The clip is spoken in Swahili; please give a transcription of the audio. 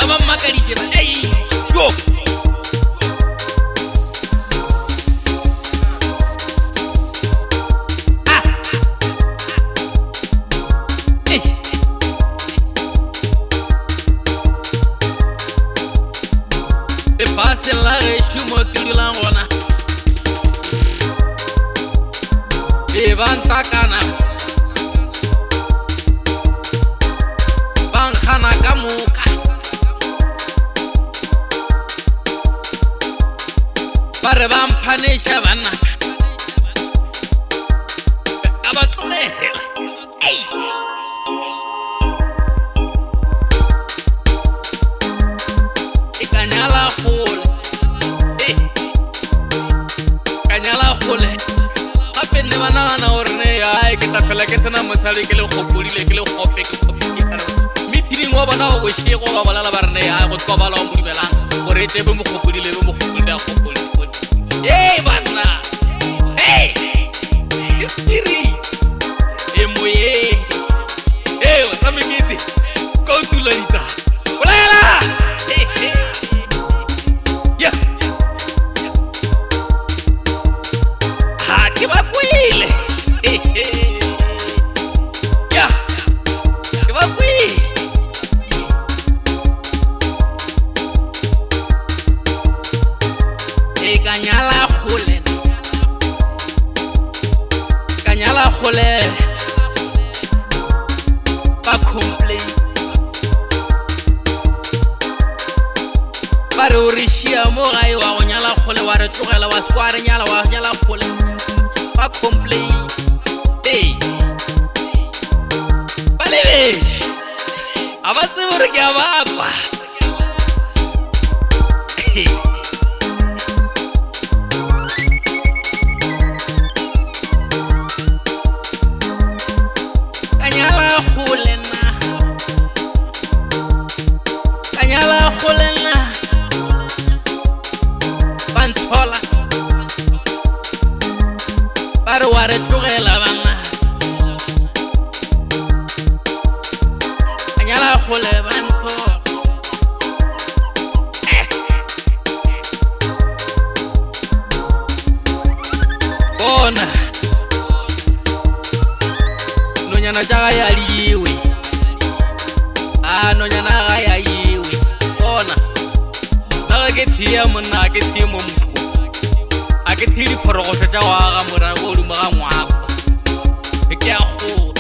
ba mmakaditse ba yo pase la reshumo ke dulang gona e banta kana bankana ka moka bare bamphanisha bana abatlogela Kanyala khole gape ne ba nagana gore ne ai ke tapela ke sena mosadi ke le gopodile ke le gope ke meeting wa bona go bošego ba bolela ba re ne ai go tswa bala mo dibelang gore tle be mo gopodile be mo gopodile ya gopole banna spirit moye Ramekete ka o tula dita bolela ke ba kwile ke ba kwile kanyala khole ba complain ba re o re shia mo gae wa go nyala khole wa re tlogela wa skware nyala wa nyala khole ba complain bale besh aba tsore ke abakwa kanyala khulena banthola bare wa re tlogela bana kanyala khule banthola bona nonyana jaga ya liwe nonyana ga ya yiwe bona ga ke tia monna ke tie mo motho a ke thidi phorogo tsa wa ga mora go duma ga ngwako ke a go